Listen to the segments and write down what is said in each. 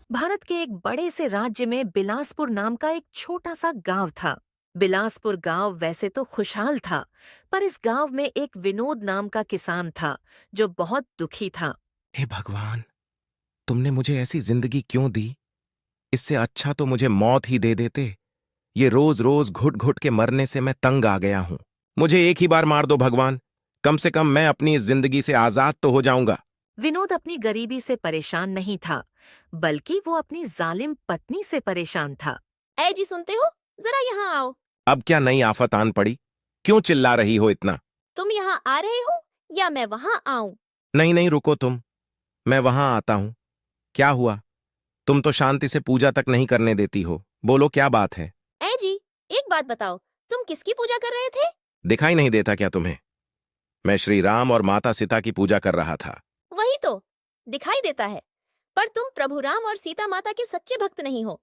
भारत के एक बड़े से राज्य में बिलासपुर नाम का एक छोटा सा गांव था। बिलासपुर गांव वैसे तो खुशहाल था, पर इस गांव में एक विनोद नाम का किसान था जो बहुत दुखी था। हे भगवान, तुमने मुझे ऐसी जिंदगी क्यों दी? इससे अच्छा तो मुझे मौत ही दे देते। ये रोज रोज घुट घुट के मरने से मैं तंग आ गया हूं। मुझे एक ही बार मार दो भगवान। कम से कम मैं अपनी इस जिंदगी से आजाद तो हो जाऊंगा। विनोद अपनी गरीबी से परेशान नहीं था, बल्कि वो अपनी जालिम पत्नी से परेशान था। ऐ जी, सुनते हो? जरा यहाँ आओ। अब क्या नई आफत आन पड़ी? क्यों चिल्ला रही हो इतना? तुम यहाँ आ रहे हो या मैं वहाँ आऊं? नहीं नहीं, रुको तुम। मैं वहां आता हूं। क्या हुआ? तुम तो शांति से पूजा तक नहीं करने देती हो। बोलो, क्या बात है? ऐ जी, एक बात बताओ, तुम किसकी पूजा कर रहे थे? दिखाई नहीं देता क्या तुम्हें? मैं श्री राम और माता सीता की पूजा कर रहा था। वही तो दिखाई देता है, पर तुम प्रभु राम और सीता माता के सच्चे भक्त नहीं हो।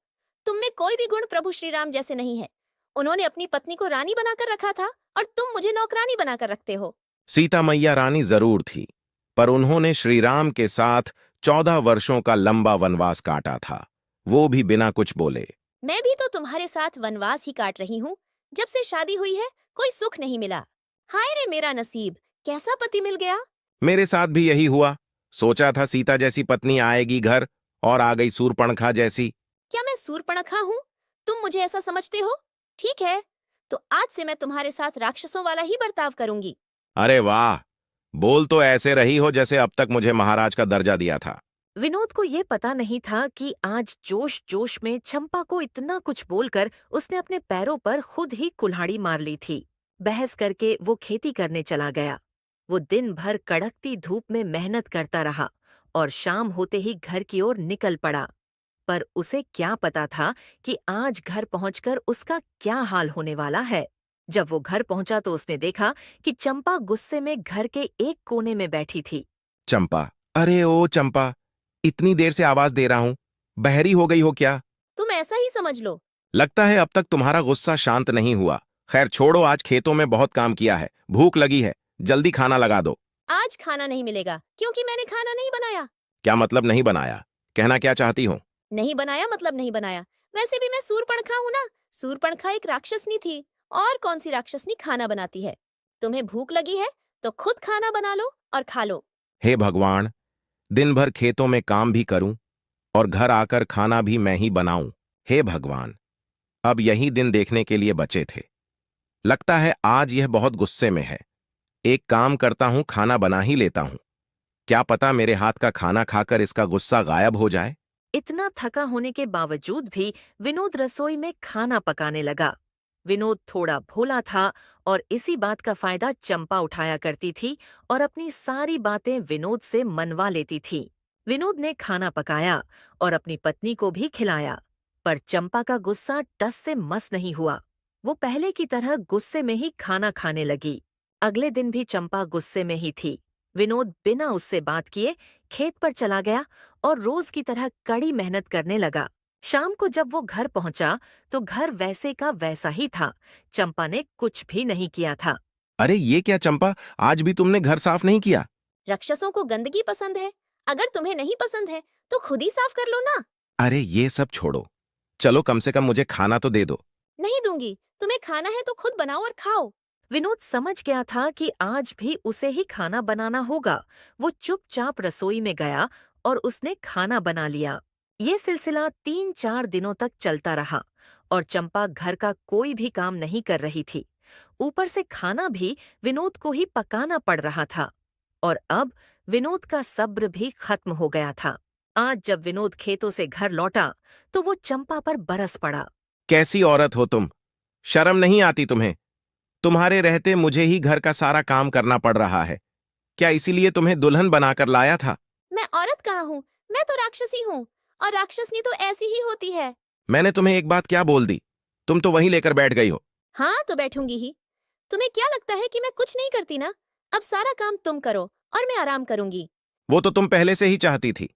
तुम में कोई भी गुण प्रभु श्री राम जैसे नहीं है। उन्होंने अपनी पत्नी को रानी बनाकर रखा था और तुम मुझे नौकरानी बनाकर रखते हो। सीता मैया रानी जरूर थी, पर उन्होंने श्री राम के साथ 14 वर्षों का लंबा वनवास काटा था, वो भी बिना कुछ बोले। मैं भी तो तुम्हारे साथ वनवास ही काट रही हूँ। जब से शादी हुई है कोई सुख नहीं मिला। हाय रे मेरा नसीब, कैसा पति मिल गया। मेरे साथ भी यही हुआ। सोचा था सीता जैसी पत्नी आएगी घर, और आ गई सूर्पणखा जैसी। क्या मैं सूर्पणखा हूँ? तुम मुझे ऐसा समझते हो? ठीक है, तो आज से मैं तुम्हारे साथ राक्षसों वाला ही बर्ताव करूंगी। अरे वाह! बोल तो ऐसे रही हो जैसे अब तक मुझे महाराज का दर्जा दिया था। विनोद को ये पता नहीं था कि आज जोश जोश में चंपा को इतना कुछ बोलकर उसने अपने पैरों पर खुद ही कुल्हाड़ी मार ली थी। बहस करके वो खेती करने चला गया। वो दिन भर कड़कती धूप में मेहनत करता रहा और शाम होते ही घर की ओर निकल पड़ा। पर उसे क्या पता था कि आज घर पहुंचकर उसका क्या हाल होने वाला है। जब वो घर पहुंचा तो उसने देखा कि चंपा गुस्से में घर के एक कोने में बैठी थी। चंपा, अरे ओ चंपा, इतनी देर से आवाज दे रहा हूं। बहरी हो गई हो क्या? तुम ऐसा ही समझ लो। लगता है अब तक तुम्हारा गुस्सा शांत नहीं हुआ। खैर छोड़ो, आज खेतों में बहुत काम किया है, भूख लगी है, जल्दी खाना लगा दो। आज खाना नहीं मिलेगा क्योंकि मैंने खाना नहीं बनाया। क्या मतलब नहीं बनाया? कहना क्या चाहती हो? नहीं बनाया मतलब नहीं बनाया। वैसे भी मैं सूर्पणखा हूँ ना। सूर्पणखा एक राक्षसनी थी, और कौन सी राक्षसनी खाना बनाती है। तुम्हें भूख लगी है तो खुद खाना बना लो और खा लो। हे भगवान, दिन भर खेतों में काम भी करूं और घर आकर खाना भी मैं ही बनाऊं। हे भगवान, अब यही दिन देखने के लिए बचे थे। लगता है आज यह बहुत गुस्से में है। एक काम करता हूं, खाना बना ही लेता हूं। क्या पता मेरे हाथ का खाना खाकर इसका गुस्सा गायब हो जाए। इतना थका होने के बावजूद भी विनोद रसोई में खाना पकाने लगा। विनोद थोड़ा भोला था और इसी बात का फायदा चंपा उठाया करती थी और अपनी सारी बातें विनोद से मनवा लेती थी। विनोद ने खाना पकाया और अपनी पत्नी को भी खिलाया, पर चंपा का गुस्सा टस से मस नहीं हुआ। वो पहले की तरह गुस्से में ही खाना खाने लगी। अगले दिन भी चंपा गुस्से में ही थी। विनोद बिना उससे बात किए खेत पर चला गया और रोज की तरह कड़ी मेहनत करने लगा। शाम को जब वो घर पहुंचा तो घर वैसे का वैसा ही था। चंपा ने कुछ भी नहीं किया था। अरे ये क्या चंपा, आज भी तुमने घर साफ नहीं किया? राक्षसों को गंदगी पसंद है। अगर तुम्हें नहीं पसंद है तो खुद ही साफ कर लो ना। अरे ये सब छोड़ो, चलो कम से कम मुझे खाना तो दे दो। नहीं दूंगी। तुम्हें खाना है तो खुद बनाओ और खाओ। विनोद समझ गया था कि आज भी उसे ही खाना बनाना होगा। वो चुपचाप रसोई में गया और उसने खाना बना लिया। ये सिलसिला 3-4 दिनों तक चलता रहा और चंपा घर का कोई भी काम नहीं कर रही थी। ऊपर से खाना भी विनोद को ही पकाना पड़ रहा था। और अब विनोद का सब्र भी खत्म हो गया था। आज जब विनोद खेतों से घर लौटा तो वो चंपा पर बरस पड़ा। कैसी औरत हो तुम? शर्म नहीं आती तुम्हें? तुम्हारे रहते मुझे ही घर का सारा काम करना पड़ रहा है। क्या इसीलिए तुम्हें दुल्हन बनाकर लाया था? मैं औरत कहाँ हूँ? मैं तो राक्षसी हूँ, और राक्षसनी तो ऐसी ही होती है। मैंने तुम्हें एक बात क्या बोल दी? तुम तो वहीं लेकर बैठ गई हो। हाँ, तो बैठूंगी ही। तुम्हें क्या लगता है कि मैं कुछ नहीं करती ना? अब सारा काम तुम करो और मैं आराम करूंगी। वो तो तुम पहले से ही चाहती थी।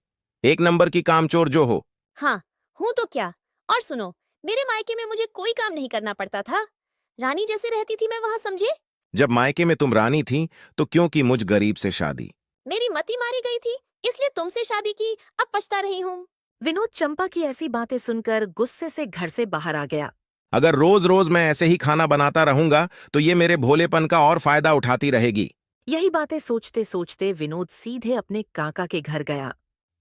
एक नंबर की कामचोर जो हो। हाँ, हूँ तो क्या। और सुनो, मेरे मायके में मुझे कोई काम नहीं करना पड़ता था। रानी जैसे रहती थी मैं वहाँ, समझे? जब मायके में तुम रानी थी तो क्यों की मुझ गरीब से शादी? मेरी मती मारी गई थी, इसलिए तुमसे शादी की। अब पछता रही हूँ। विनोद चंपा की ऐसी बातें सुनकर गुस्से से घर से बाहर आ गया। अगर रोज रोज मैं ऐसे ही खाना बनाता रहूंगा तो ये मेरे भोलेपन का और फायदा उठाती रहेगी। यही बातें सोचते सोचते विनोद सीधे अपने काका के घर गया।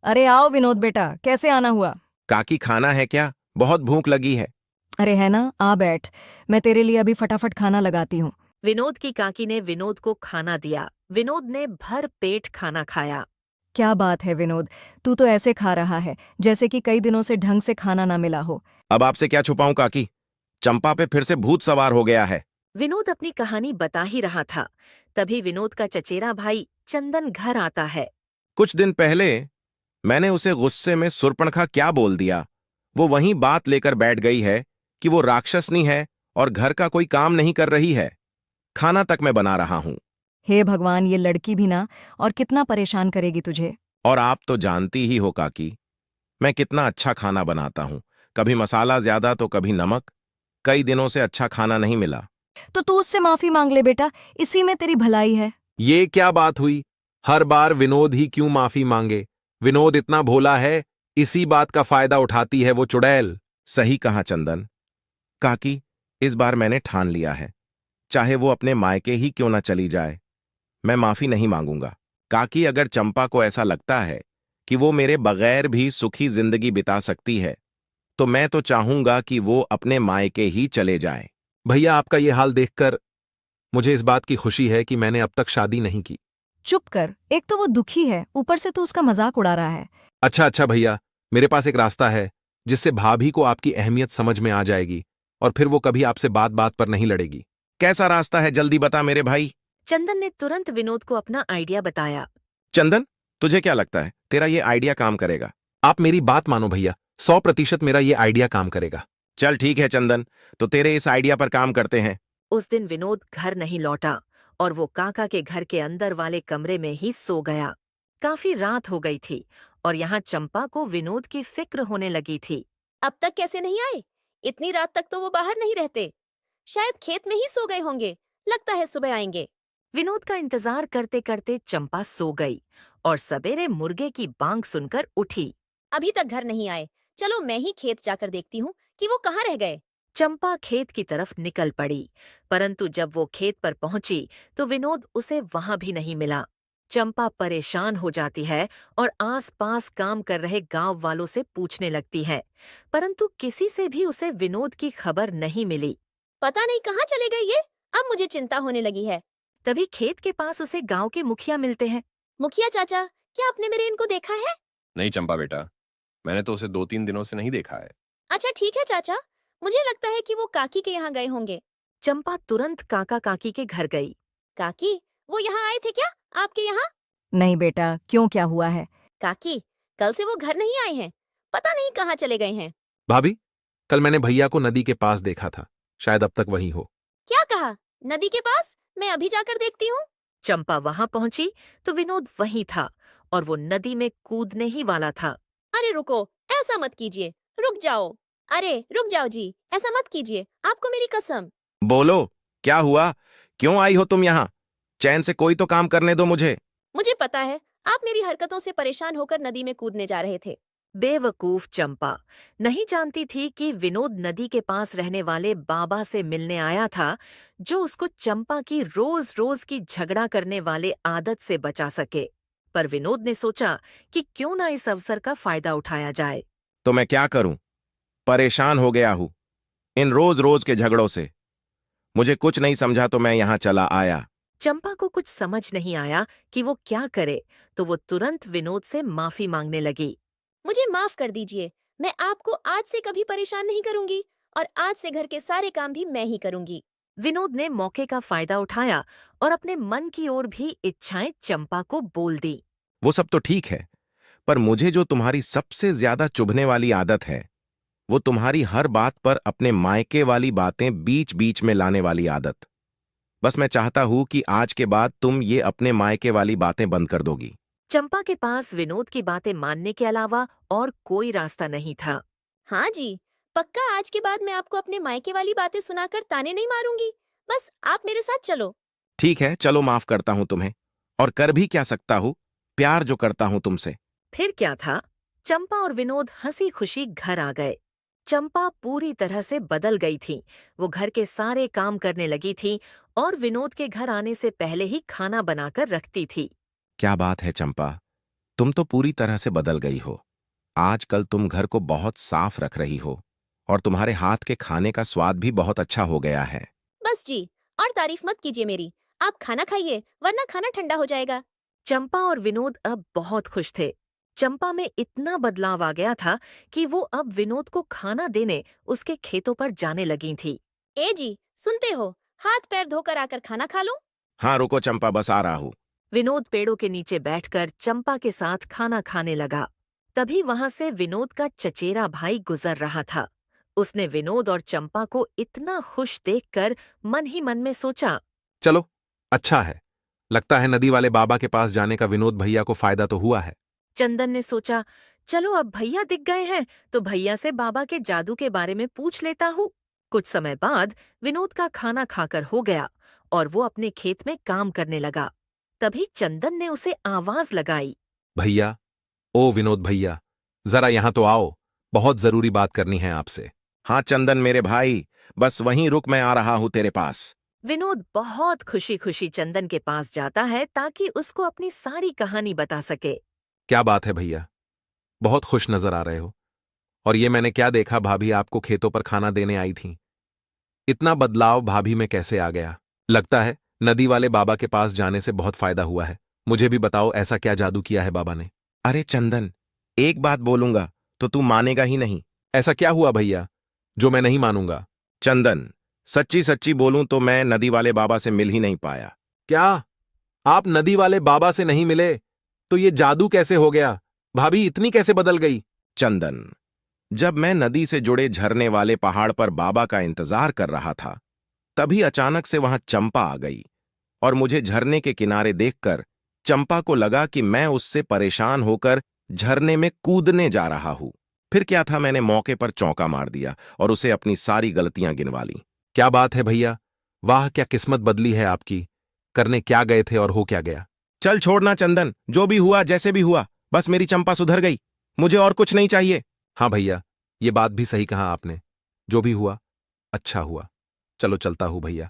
अरे आओ विनोद बेटा, कैसे आना हुआ? काकी खाना है क्या? बहुत भूख लगी है। अरे है ना, आ बैठ, मैं तेरे लिए अभी फटाफट खाना लगाती हूँ। विनोद की काकी ने विनोद को खाना दिया। विनोद ने भर पेट खाना खाया। क्या बात है विनोद, तू तो ऐसे खा रहा है जैसे कि कई दिनों से ढंग से खाना ना मिला हो। अब आपसे क्या छुपाऊं काकी, चंपा पे फिर से भूत सवार हो गया है। विनोद अपनी कहानी बता ही रहा था, तभी विनोद का चचेरा भाई चंदन घर आता है। कुछ दिन पहले मैंने उसे गुस्से में सुर्पणखा क्या बोल दिया, वो वहीं बात लेकर बैठ गई है कि वो राक्षसनी है और घर का कोई काम नहीं कर रही है। खाना तक मैं बना रहा हूं। हे भगवान, ये लड़की भी ना, और कितना परेशान करेगी तुझे। और आप तो जानती ही हो काकी, मैं कितना अच्छा खाना बनाता हूं। कभी मसाला ज्यादा तो कभी नमक। कई दिनों से अच्छा खाना नहीं मिला। तो तू उससे माफी मांग ले बेटा, इसी में तेरी भलाई है। ये क्या बात हुई? हर बार विनोद ही क्यों माफी मांगे? विनोद इतना भोला है, इसी बात का फायदा उठाती है वो चुड़ैल। सही कहा चंदन। काकी, इस बार मैंने ठान लिया है, चाहे वो अपने मायके ही क्यों न चली जाए, मैं माफी नहीं मांगूंगा। काकी, अगर चंपा को ऐसा लगता है कि वो मेरे बगैर भी सुखी जिंदगी बिता सकती है तो मैं तो चाहूंगा कि वो अपने मायके ही चले जाए। भैया, आपका ये हाल देखकर मुझे इस बात की खुशी है कि मैंने अब तक शादी नहीं की। चुप कर, एक तो वो दुखी है, ऊपर से तू उसका मजाक उड़ा रहा है। अच्छा भैया, मेरे पास एक रास्ता है जिससे भाभी को आपकी अहमियत समझ में आ जाएगी और फिर वो कभी आपसे बात बात पर नहीं लड़ेगी। कैसा रास्ता है, जल्दी बता मेरे भाई। चंदन ने तुरंत विनोद को अपना आइडिया बताया। चंदन, तुझे क्या लगता है तेरा ये आइडिया काम करेगा? आप मेरी बात मानो भैया, 100% मेरा ये आइडिया काम करेगा। चल ठीक है चंदन, तो तेरे इस आइडिया पर काम करते हैं। उस दिन विनोद घर नहीं लौटा और वो काका के घर के अंदर वाले कमरे में ही सो गया। काफी रात हो गई थी और यहाँ चंपा को विनोद की फिक्र होने लगी थी। अब तक कैसे नहीं आए? इतनी रात तक तो वो बाहर नहीं रहते। शायद खेत में ही सो गए होंगे। लगता है सुबह आएंगे। विनोद का इंतजार करते करते चंपा सो गई और सवेरे मुर्गे की बांग सुनकर उठी। अभी तक घर नहीं आए। चलो मैं ही खेत जाकर देखती हूँ कि वो कहाँ रह गए। चंपा खेत की तरफ निकल पड़ी, परंतु जब वो खेत पर पहुंची तो विनोद उसे वहां भी नहीं मिला। चंपा परेशान हो जाती है और आसपास काम कर रहे गांव वालों से पूछने लगती है, परंतु किसी से भी उसे विनोद की खबर नहीं मिली। पता नहीं कहाँ चले गए ये। अब मुझे चिंता होने लगी है। तभी खेत के पास उसे गांव के मुखिया मिलते हैं। मुखिया चाचा, क्या आपने मेरे इनको देखा है? नहीं चंपा बेटा, मैंने तो उसे 2-3 दिनों से नहीं देखा है। अच्छा ठीक है चाचा, मुझे लगता है कि वो काकी के यहाँ गए होंगे। चंपा तुरंत काका काकी के घर गई। काकी, वो यहाँ आए थे क्या आपके यहाँ? नहीं बेटा, क्यों, क्या हुआ है? काकी, कल से वो घर नहीं आए हैं। पता नहीं कहाँ चले गए हैं। भाभी, कल मैंने भैया को नदी के पास देखा था, शायद अब तक वहीं हो। क्या कहा? नदी के पास? मैं अभी जाकर देखती हूँ। चंपा वहां पहुंची तो विनोद वहीं था और वो नदी में कूदने ही वाला था। अरे रुको, ऐसा मत कीजिए, रुक जाओ। अरे रुक जाओ जी, ऐसा मत कीजिए, आपको मेरी कसम। बोलो, क्या हुआ? क्यों आई हो तुम यहाँ? चैन से कोई तो काम करने दो मुझे। मुझे पता है, आप मेरी हरकतों से परेशान होकर नदी में कूदने जा रहे थे। बेवकूफ चंपा नहीं जानती थी कि विनोद नदी के पास रहने वाले बाबा से मिलने आया था, जो उसको चंपा की रोज रोज की झगड़ा करने वाले आदत से बचा सके। पर विनोद ने सोचा कि क्यों ना इस अवसर का फायदा उठाया जाए। तो मैं क्या करूं? परेशान हो गया हूं इन रोज रोज के झगड़ों से। मुझे कुछ नहीं समझा तो मैं यहाँ चला आया। चंपा को कुछ समझ नहीं आया कि वो क्या करे, तो वो तुरंत विनोद से माफी मांगने लगी। मुझे माफ कर दीजिए, मैं आपको आज से कभी परेशान नहीं करूंगी और आज से घर के सारे काम भी मैं ही करूंगी। विनोद ने मौके का फायदा उठाया और अपने मन की ओर भी इच्छाएं चंपा को बोल दी। वो सब तो ठीक है, पर मुझे जो तुम्हारी सबसे ज्यादा चुभने वाली आदत है, वो तुम्हारी हर बात पर अपने मायके वाली बातें बीच बीच में लाने वाली आदत। बस मैं चाहता हूं कि आज के बाद तुम ये अपने मायके वाली बातें बंद कर दोगी। चंपा के पास विनोद की बातें मानने के अलावा और कोई रास्ता नहीं था। हाँ जी, पक्का आज के बाद मैं आपको अपने मायके वाली बातें सुनाकर ताने नहीं मारूंगी। बस आप मेरे साथ चलो। ठीक है, चलो, माफ करता हूं तुम्हें। और कर भी क्या सकता हूं, प्यार जो करता हूं तुमसे। फिर क्या था, चंपा और विनोद हंसी खुशी घर आ गए। चंपा पूरी तरह से बदल गई थी। वो घर के सारे काम करने लगी थी और विनोद के घर आने से पहले ही खाना बनाकर रखती थी। क्या बात है चंपा, तुम तो पूरी तरह से बदल गई हो। आजकल तुम घर को बहुत साफ रख रही हो और तुम्हारे हाथ के खाने का स्वाद भी बहुत अच्छा हो गया है। बस जी, और तारीफ मत कीजिए मेरी। आप खाना खाइए, वरना खाना ठंडा हो जाएगा। चंपा और विनोद अब बहुत खुश थे। चंपा में इतना बदलाव आ गया था कि वो अब विनोद को खाना देने उसके खेतों पर जाने लगी थी। ए जी, सुनते हो? हाथ पैर धोकर आकर खाना खा लूं? हाँ रुको चंपा, बस आ रहा हूँ। विनोद पेड़ों के नीचे बैठकर चंपा के साथ खाना खाने लगा। तभी वहां से विनोद का चचेरा भाई गुजर रहा था। उसने विनोद और चंपा को इतना खुश देखकर मन ही मन में सोचा, चलो, अच्छा है। लगता है नदी वाले बाबा के पास जाने का विनोद भैया को फायदा तो हुआ है। चंदन ने सोचा, चलो अब भैया दिख गए हैं तो भैया से बाबा के जादू के बारे में पूछ लेता हूँ। कुछ समय बाद विनोद का खाना खाकर हो गया और वो अपने खेत में काम करने लगा। तभी चंदन ने उसे आवाज लगाई, भैया, ओ विनोद भैया, जरा यहां तो आओ, बहुत जरूरी बात करनी है आपसे। हाँ चंदन मेरे भाई, बस वहीं रुक, मैं आ रहा हूँ तेरे पास। विनोद बहुत खुशी खुशी चंदन के पास जाता है ताकि उसको अपनी सारी कहानी बता सके। क्या बात है भैया, बहुत खुश नजर आ रहे हो। और ये मैंने क्या देखा, भाभी आपको खेतों पर खाना देने आई थीं। इतना बदलाव भाभी में कैसे आ गया? लगता है नदी वाले बाबा के पास जाने से बहुत फायदा हुआ है। मुझे भी बताओ, ऐसा क्या जादू किया है बाबा ने? अरे चंदन, एक बात बोलूंगा तो तू मानेगा ही नहीं। ऐसा क्या हुआ भैया जो मैं नहीं मानूंगा? चंदन, सच्ची सच्ची बोलूं तो मैं नदी वाले बाबा से मिल ही नहीं पाया। क्या आप नदी वाले बाबा से नहीं मिले? तो ये जादू कैसे हो गया? भाभी इतनी कैसे बदल गई? चंदन, जब मैं नदी से जुड़े झरने वाले पहाड़ पर बाबा का इंतजार कर रहा था, तभी अचानक से वहां चंपा आ गई और मुझे झरने के किनारे देखकर चंपा को लगा कि मैं उससे परेशान होकर झरने में कूदने जा रहा हूं। फिर क्या था, मैंने मौके पर चौंका मार दिया और उसे अपनी सारी गलतियां गिनवा ली। क्या बात है भैया, वाह क्या किस्मत बदली है आपकी। करने क्या गए थे और हो क्या गया? चल छोड़ना चंदन, जो भी हुआ जैसे भी हुआ, बस मेरी चंपा सुधर गई, मुझे और कुछ नहीं चाहिए। हाँ भैया, ये बात भी सही कहा आपने। जो भी हुआ अच्छा हुआ। चलो चलता हूं भैया,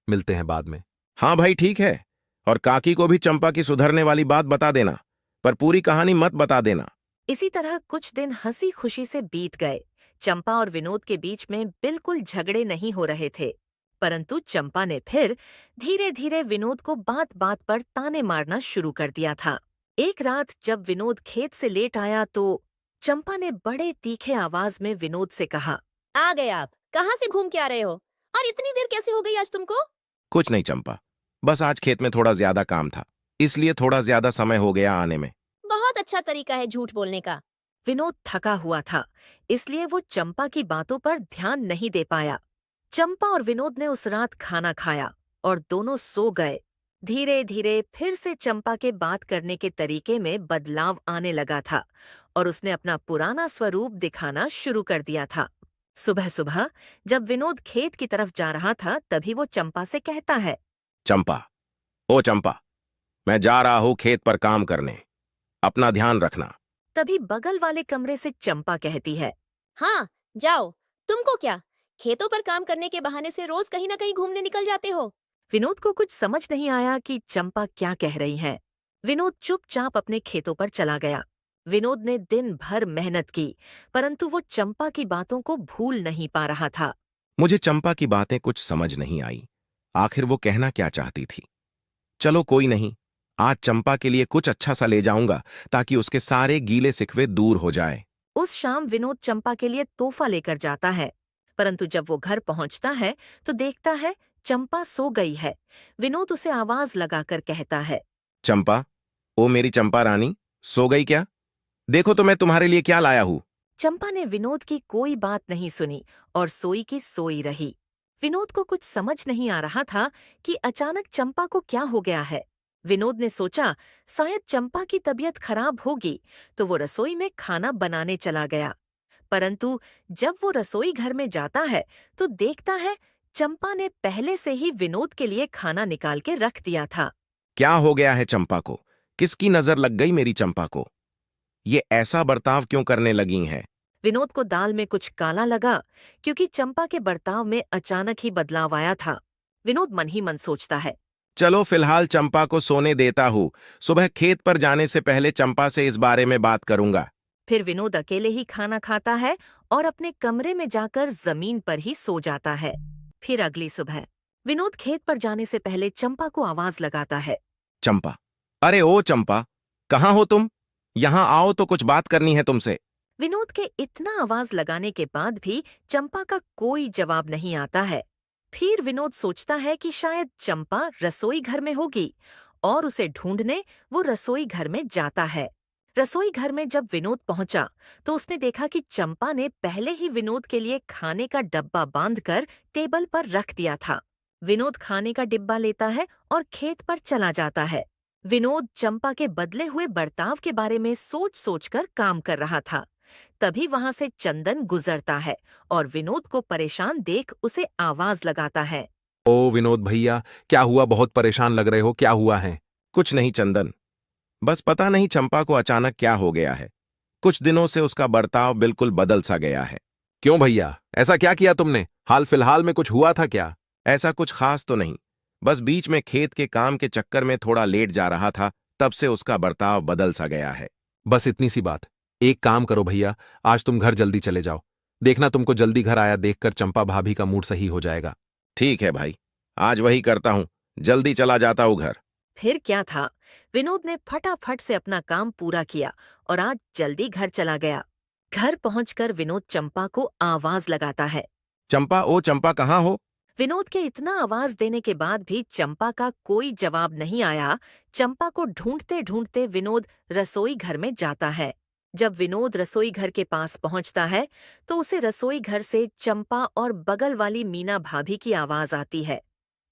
मिलते हैं बाद में। हाँ भाई ठीक है, और काकी को भी चंपा की सुधरने वाली बात बता देना, पर पूरी कहानी मत बता देना। इसी तरह कुछ दिन हंसी खुशी से बीत गए। चंपा और विनोद के बीच में बिल्कुल झगड़े नहीं हो रहे थे, परंतु चंपा ने फिर धीरे धीरे विनोद को बात बात पर ताने मारना शुरू कर दिया था। एक रात जब विनोद खेत से लेट आया तो चंपा ने बड़े तीखे आवाज में विनोद से कहा, आ गए आप? कहाँ से घूम के आ रहे हो? और इतनी देर कैसे हो गई आज तुमको? कुछ नहीं चंपा, बस आज खेत में थोड़ा ज्यादा काम था, इसलिए थोड़ा ज्यादा समय हो गया आने में। बहुत अच्छा तरीका है झूठ बोलने का। विनोद थका हुआ था, इसलिए वो चंपा की बातों पर ध्यान नहीं दे पाया। चंपा और विनोद ने उस रात खाना खाया और दोनों सो गए। धीरे धीरे फिर से चंपा के बात करने के तरीके में बदलाव आने लगा था और उसने अपना पुराना स्वरूप दिखाना शुरू कर दिया था। सुबह सुबह जब विनोद खेत की तरफ जा रहा था, तभी वो चंपा से कहता है, चंपा, ओ चंपा, मैं जा रहा हूं खेत पर काम करने, अपना ध्यान रखना। तभी बगल वाले कमरे से चंपा कहती है, हाँ, जाओ। तुमको क्या, खेतों पर काम करने के बहाने से रोज कहीं ना कहीं घूमने निकल जाते हो। विनोद को कुछ समझ नहीं आया कि चंपा क्या कह रही है। विनोद चुपचाप अपने खेतों पर चला गया। विनोद ने दिन भर मेहनत की, परंतु वो चंपा की बातों को भूल नहीं पा रहा था। मुझे चंपा की बातें कुछ समझ नहीं आई, आखिर वो कहना क्या चाहती थी। चलो कोई नहीं, आज चंपा के लिए कुछ अच्छा सा ले जाऊंगा ताकि उसके सारे गीले शिकवे दूर हो जाए। उस शाम विनोद चंपा के लिए तोहफा लेकर जाता है, परंतु जब वो घर पहुंचता है तो देखता है चंपा सो गई है। विनोद उसे आवाज लगाकर कहता है, चंपा, ओ मेरी चंपा रानी, सो गई क्या? देखो तो मैं तुम्हारे लिए क्या लाया हूं। चंपा ने विनोद की कोई बात नहीं सुनी और सोई की सोई रही। विनोद को कुछ समझ नहीं आ रहा था कि अचानक चंपा को क्या हो गया है। विनोद ने सोचा शायद चंपा की तबीयत खराब होगी, तो वो रसोई में खाना बनाने चला गया। परंतु जब वो रसोई घर में जाता है तो देखता है चंपा ने पहले से ही विनोद के लिए खाना निकाल के रख दिया था। क्या हो गया है चंपा को? किसकी नजर लग गई मेरी चंपा को? ये ऐसा बर्ताव क्यों करने लगी हैं? विनोद को दाल में कुछ काला लगा क्योंकि चंपा के बर्ताव में अचानक ही बदलाव आया था। विनोद मन ही मन सोचता है। चलो फिलहाल चंपा को सोने देता हूँ। सुबह खेत पर जाने से पहले चंपा से इस बारे में बात करूंगा। फिर विनोद अकेले ही खाना खाता है और अपने कमरे में जाकर जमीन पर ही सो जाता है। फिर अगली सुबह विनोद खेत पर जाने से पहले चंपा को आवाज लगाता है। चंपा, अरे ओ चंपा, कहाँ हो तुम? यहाँ आओ तो कुछ बात करनी है तुमसे। विनोद के इतना आवाज लगाने के बाद भी चंपा का कोई जवाब नहीं आता है। फिर विनोद सोचता है कि शायद चंपा रसोई घर में होगी और उसे ढूंढने वो रसोई घर में जाता है। रसोई घर में जब विनोद पहुंचा तो उसने देखा कि चंपा ने पहले ही विनोद के लिए खाने का डब्बा बांधकर टेबल पर रख दिया था। विनोद खाने का डिब्बा लेता है और खेत पर चला जाता है। विनोद चंपा के बदले हुए बर्ताव के बारे में सोच सोचकर काम कर रहा था। तभी वहां से चंदन गुजरता है और विनोद को परेशान देख उसे आवाज लगाता है। ओ विनोद भैया, क्या हुआ? बहुत परेशान लग रहे हो, क्या हुआ है? कुछ नहीं चंदन, बस पता नहीं चंपा को अचानक क्या हो गया है। कुछ दिनों से उसका बर्ताव बिल्कुल बदल सा गया है। क्यों भैया, ऐसा क्या किया तुमने? हाल फिलहाल में कुछ हुआ था क्या? ऐसा कुछ खास तो नहीं, बस बीच में खेत के काम के चक्कर में थोड़ा लेट जा रहा था, तब से उसका बर्ताव बदल सा गया है। बस इतनी सी बात। एक काम करो भैया, आज तुम घर जल्दी चले जाओ। देखना तुमको जल्दी घर आया देखकर चंपा भाभी का मूड सही हो जाएगा। ठीक है भाई, आज वही करता हूँ, जल्दी चला जाता हूँ घर। फिर क्या था, विनोद ने फटाफट से अपना काम पूरा किया और आज जल्दी घर चला गया। घर पहुंचकर विनोद चंपा को आवाज लगाता है। चंपा, ओ चंपा, कहाँ हो? विनोद के इतना आवाज देने के बाद भी चंपा का कोई जवाब नहीं आया। चंपा को ढूंढते ढूंढते विनोद रसोई घर में जाता है। जब विनोद रसोई घर के पास पहुंचता है तो उसे रसोई घर से चंपा और बगल वाली मीना भाभी की आवाज आती है।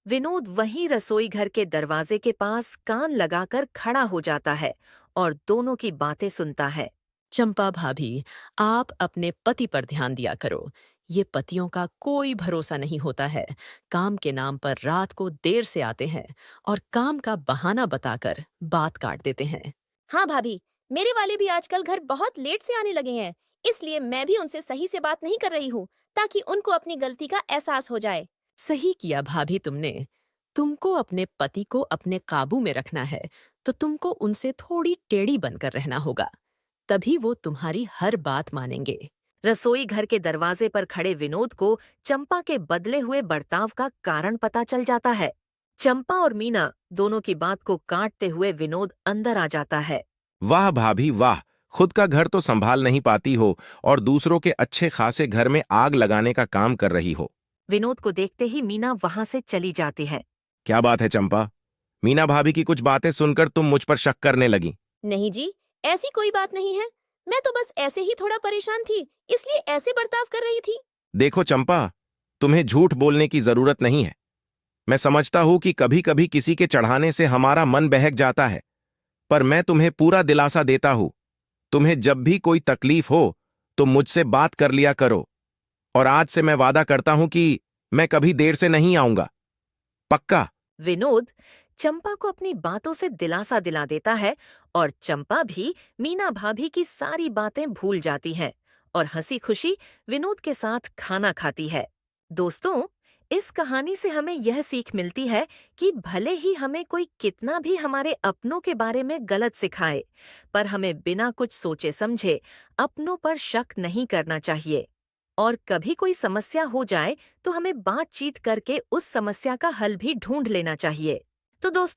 विनोद वहीं रसोई घर के दरवाजे के पास कान लगाकर खड़ा हो जाता है और दोनों की बातें सुनता है। चंपा भाभी, आप अपने पति पर ध्यान दिया करो। ये पतियों का कोई भरोसा नहीं होता है। काम के नाम पर रात को देर से आते हैं और काम का बहाना बताकर बात काट देते हैं। हाँ भाभी, मेरे वाले भी आजकल घर बहुत लेट से आने लगे हैं, इसलिए मैं भी उनसे सही से बात नहीं कर रही हूँ ताकि उनको अपनी गलती का एहसास हो जाए। सही किया भाभी तुमने। तुमको अपने पति को अपने काबू में रखना है तो तुमको उनसे थोड़ी टेढ़ी बनकर रहना होगा, तभी वो तुम्हारी हर बात मानेंगे। रसोई घर के दरवाजे पर खड़े विनोद को चंपा के बदले हुए बर्ताव का कारण पता चल जाता है। चंपा और मीना दोनों की बात को काटते हुए विनोद अंदर आ जाता है। वाह भाभी वाह, खुद का घर तो संभाल नहीं पाती हो और दूसरों के अच्छे खासे घर में आग लगाने का काम कर रही हो। विनोद को देखते ही मीना वहां से चली जाती है। क्या बात है चंपा? मीना भाभी की कुछ बातें सुनकर तुम मुझ पर शक करने लगी। नहीं जी, ऐसी कोई बात नहीं है। मैं तो बस ऐसे ही थोड़ा परेशान थी, इसलिए ऐसे बर्ताव कर रही थी। देखो चंपा, तुम्हें झूठ बोलने की जरूरत नहीं है। मैं समझता हूं कि कभी कभी किसी के चढ़ाने से हमारा मन बहक जाता है, पर मैं तुम्हें पूरा दिलासा देता हूं, तुम्हें जब भी कोई तकलीफ हो तो मुझसे बात कर लिया करो। और आज से मैं वादा करता हूं कि मैं कभी देर से नहीं आऊंगा, पक्का। विनोद चंपा को अपनी बातों से दिलासा दिला देता है और चंपा भी मीना भाभी की सारी बातें भूल जाती हैं और हंसी खुशी विनोद के साथ खाना खाती है। दोस्तों, इस कहानी से हमें यह सीख मिलती है कि भले ही हमें कोई कितना भी हमारे अपनों के बारे में गलत सिखाए, पर हमें बिना कुछ सोचे समझे अपनों पर शक नहीं करना चाहिए। और कभी कोई समस्या हो जाए तो हमें बातचीत करके उस समस्या का हल भी ढूंढ लेना चाहिए। तो दोस्तों,